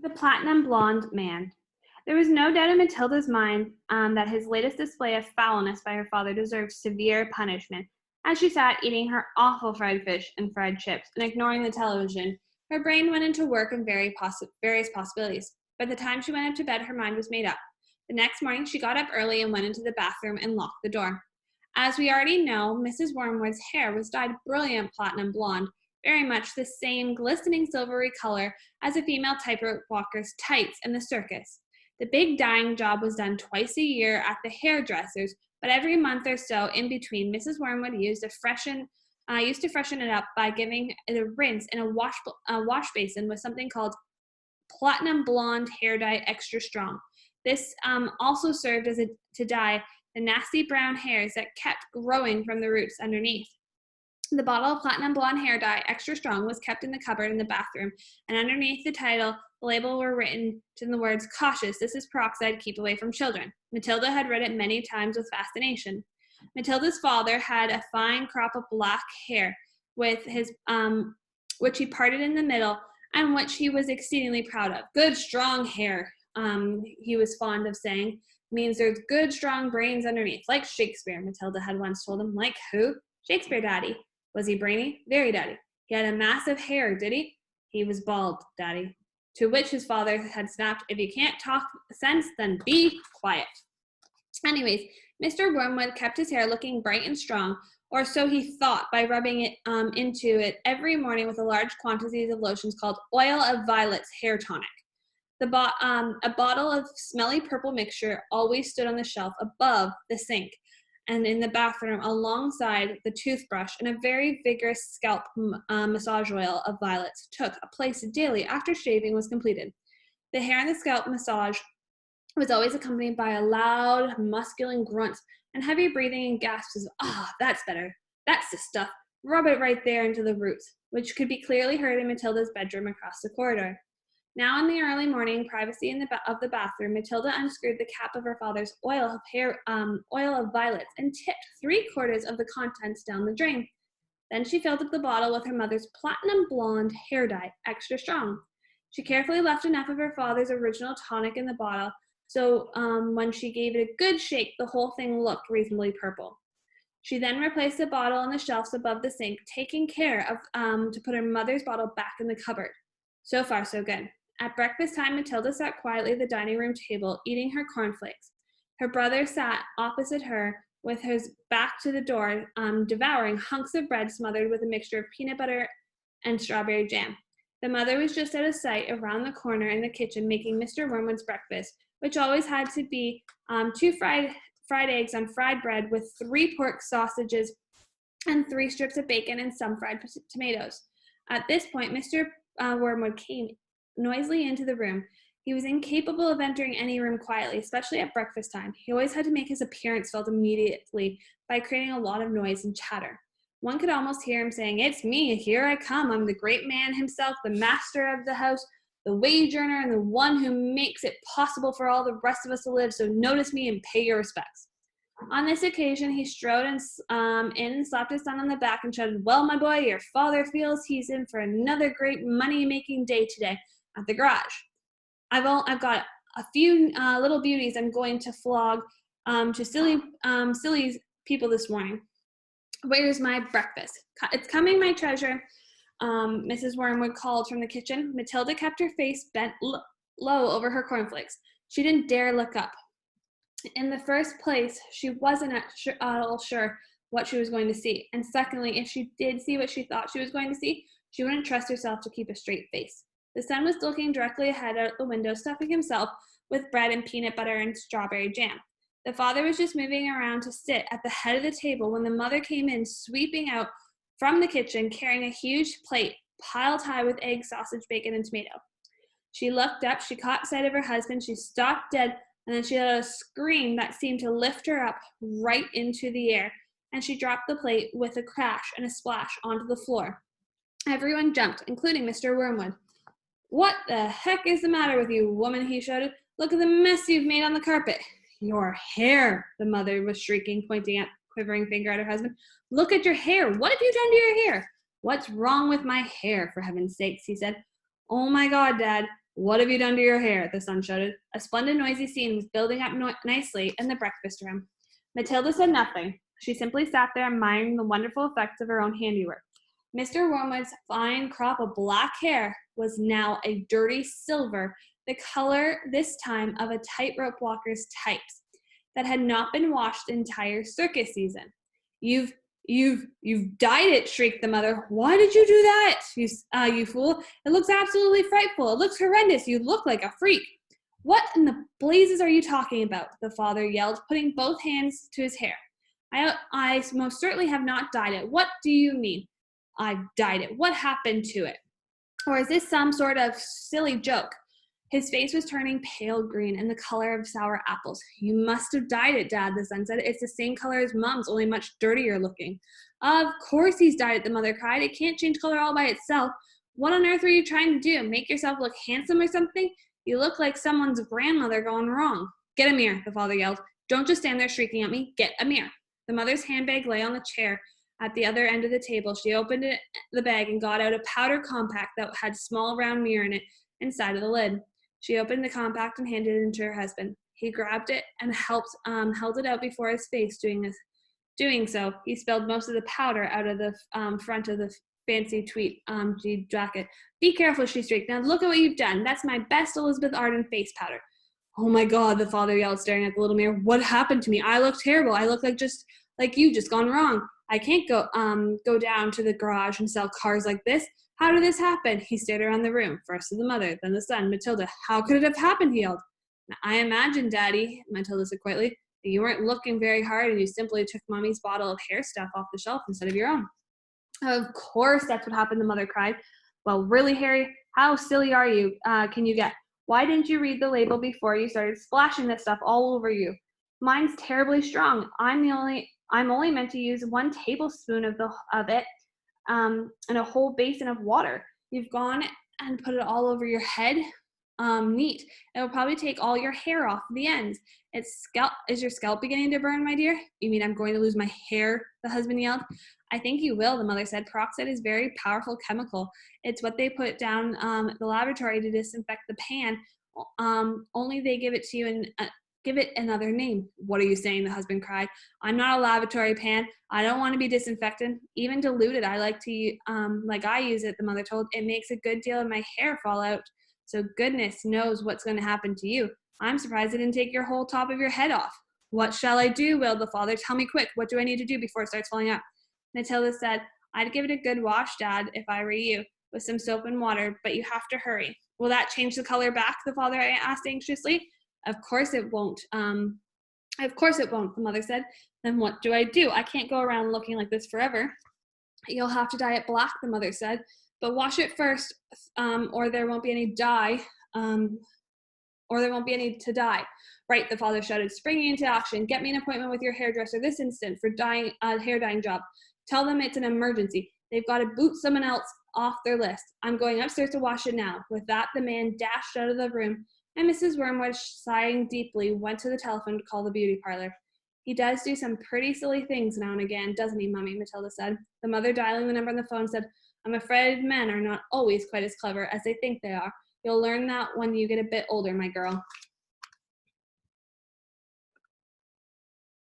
The platinum blonde man. There was no doubt in Matilda's mind that his latest display of foulness by her father deserved severe punishment. As she sat eating her awful fried fish and fried chips and ignoring the television, her brain went into work in various possibilities. By the time she went up to bed, her mind was made up. The next morning, she got up early and went into the bathroom and locked the door. As we already know, Mrs. Wormwood's hair was dyed brilliant platinum blonde, very much the same glistening silvery color as a female tightrope walker's tights in the circus. The big dyeing job was done twice a year at the hairdresser's, but every month or so in between, Mrs. Wormwood used to freshen it up by giving it a rinse in a wash basin with something called platinum blonde hair dye extra strong. This also served to dye the nasty brown hairs that kept growing from the roots underneath. The bottle of platinum blonde hair dye, extra strong, was kept in the cupboard in the bathroom, and underneath the title, the label were written in the words, "Cautious, this is peroxide, keep away from children." Matilda had read it many times with fascination. Matilda's father had a fine crop of black hair, with his which he parted in the middle, and which he was exceedingly proud of. Good, strong hair, he was fond of saying, means there's good, strong brains underneath, like Shakespeare, Matilda had once told him. Like who? Shakespeare, Daddy. Was he brainy? Very, Daddy. He had a mass of hair, did he? He was bald, Daddy. To which his father had snapped, if you can't talk sense, then be quiet. Anyways, Mr. Wormwood kept his hair looking bright and strong, or so he thought, by rubbing it into it every morning with a large quantities of lotions called Oil of Violets Hair Tonic. A bottle of smelly purple mixture always stood on the shelf above the sink and in the bathroom alongside the toothbrush, and a very vigorous scalp massage oil of violets took a place daily after shaving was completed. The hair and the scalp massage was always accompanied by a loud, masculine grunt and heavy breathing and gasps of, that's better. That's the stuff. Rub it right there into the roots, which could be clearly heard in Matilda's bedroom across the corridor. Now in the early morning privacy of the bathroom, Matilda unscrewed the cap of her father's oil of violets and tipped 3/4 of the contents down the drain. Then she filled up the bottle with her mother's platinum blonde hair dye, extra strong. She carefully left enough of her father's original tonic in the bottle, so when she gave it a good shake, the whole thing looked reasonably purple. She then replaced the bottle on the shelves above the sink, taking care of to put her mother's bottle back in the cupboard. So far, so good. At breakfast time, Matilda sat quietly at the dining room table, eating her cornflakes. Her brother sat opposite her with his back to the door, devouring hunks of bread smothered with a mixture of peanut butter and strawberry jam. The mother was just out of sight around the corner in the kitchen making Mr. Wormwood's breakfast, which always had to be 2 fried eggs on fried bread with 3 pork sausages and 3 strips of bacon and some fried tomatoes. At this point, Mr. Wormwood came noisily into the room. He was incapable of entering any room quietly, especially at breakfast time. He always had to make his appearance felt immediately by creating a lot of noise and chatter. One could almost hear him saying, "It's me, here I come. I'm the great man himself, the master of the house, the wage earner, and the one who makes it possible for all the rest of us to live, so notice me and pay your respects." On this occasion, he strode in and slapped his son on the back and shouted, "Well, my boy, your father feels he's in for another great money-making day today at the garage. I've got a few little beauties I'm going to flog to silly people this morning. Where's my breakfast? It's coming, my treasure," Mrs. Wormwood called from the kitchen. Matilda kept her face bent low over her cornflakes. She didn't dare look up. In the first place, she wasn't at all sure what she was going to see. And secondly, if she did see what she thought she was going to see, she wouldn't trust herself to keep a straight face. The son was looking directly ahead out the window, stuffing himself with bread and peanut butter and strawberry jam. The father was just moving around to sit at the head of the table when the mother came in, sweeping out from the kitchen, carrying a huge plate piled high with egg, sausage, bacon, and tomato. She looked up, she caught sight of her husband, she stopped dead, and then she let out a scream that seemed to lift her up right into the air, and she dropped the plate with a crash and a splash onto the floor. Everyone jumped, including Mr. Wormwood. "What the heck is the matter with you, woman?" he shouted. "Look at the mess you've made on the carpet." "Your hair," the mother was shrieking, pointing a quivering finger at her husband. "Look at your hair. What have you done to your hair?" "What's wrong with my hair, for heaven's sakes?" he said. "Oh my God, Dad, "What have you done to your hair?" the son shouted. A splendid noisy scene was building up nicely in the breakfast room. Matilda said nothing. She simply sat there admiring the wonderful effects of her own handiwork. Mr. Wormwood's fine crop of black hair was now a dirty silver, the color this time of a tightrope walker's tights that had not been washed the entire circus season. You've dyed it," shrieked the mother. "Why did you do that, you fool? It looks absolutely frightful. It looks horrendous. You look like a freak." "What in the blazes are you talking about?" the father yelled, putting both hands to his hair. I most certainly have not dyed it. What do you mean?" "I've dyed it. What happened to it? Or is this some sort of silly joke?" His face was turning pale green and the color of sour apples. "You must have dyed it, Dad," the son said. "It's the same color as Mom's, only much dirtier looking." "Of course he's dyed it," the mother cried. "It can't change color all by itself. What on earth were you trying to do? Make yourself look handsome or something? You look like someone's grandmother gone wrong." "Get a mirror," the father yelled. "Don't just stand there shrieking at me. Get a mirror." The mother's handbag lay on the chair at the other end of the table. She opened the bag and got out a powder compact that had a small round mirror in it inside of the lid. She opened the compact and handed it to her husband. He grabbed it and held it out before his face. Doing so, he spilled most of the powder out of the front of the fancy tweed jacket. "Be careful," she shrieked. "Now look at what you've done. That's my best Elizabeth Arden face powder." "Oh my God," the father yelled, staring at the little mirror. "What happened to me? I look terrible. I look just like you, just gone wrong. I can't go down to the garage and sell cars like this. How did this happen?" He stared around the room, first to the mother, then the son, Matilda. "How could it have happened?" he yelled. "I imagine, Daddy," Matilda said quietly, "that you weren't looking very hard and you simply took Mommy's bottle of hair stuff off the shelf instead of your own." "Of course that's what happened," the mother cried. "Well, really, Harry, how silly are you? Can you get? Why didn't you read the label before you started splashing this stuff all over you? Mine's terribly strong. I'm only meant to use 1 tablespoon of it in a whole basin of water. You've gone and put it all over your head. Neat. It'll probably take all your hair off the ends. Is your scalp beginning to burn, my dear?" "You mean I'm going to lose my hair?" the husband yelled. "I think you will," the mother said. "Peroxide is a very powerful chemical. It's what they put down at the laboratory to disinfect the pan. Only they give it to you and give it another name." "What are you saying?" the husband cried. "I'm not a lavatory pan. I don't want to be disinfected. Even diluted, I like I use it," the mother told. "It makes a good deal of my hair fall out. So goodness knows what's going to happen to you. I'm surprised it didn't take your whole top of your head off." "What shall I do?" wailed the father. "Tell me quick. What do I need to do before it starts falling out?" Matilda said, "I'd give it a good wash, Dad, if I were you, with some soap and water, but you have to hurry." "Will that change the color back?" the father asked anxiously. Of course it won't," the mother said. "Then what do I do? I can't go around looking like this forever." "You'll have to dye it black," the mother said. "But wash it first, or there won't be any to dye." "Right," the father shouted, springing into action. "Get me an appointment with your hairdresser this instant for hair dyeing job. Tell them it's an emergency. They've got to boot someone else off their list. I'm going upstairs to wash it now." With that, the man dashed out of the room, and Mrs. Wormwood, sighing deeply, went to the telephone to call the beauty parlor. "He does do some pretty silly things now and again, doesn't he, Mummy?" Matilda said. The mother, dialing the number on the phone, said, "I'm afraid men are not always quite as clever as they think they are. You'll learn that when you get a bit older, my girl."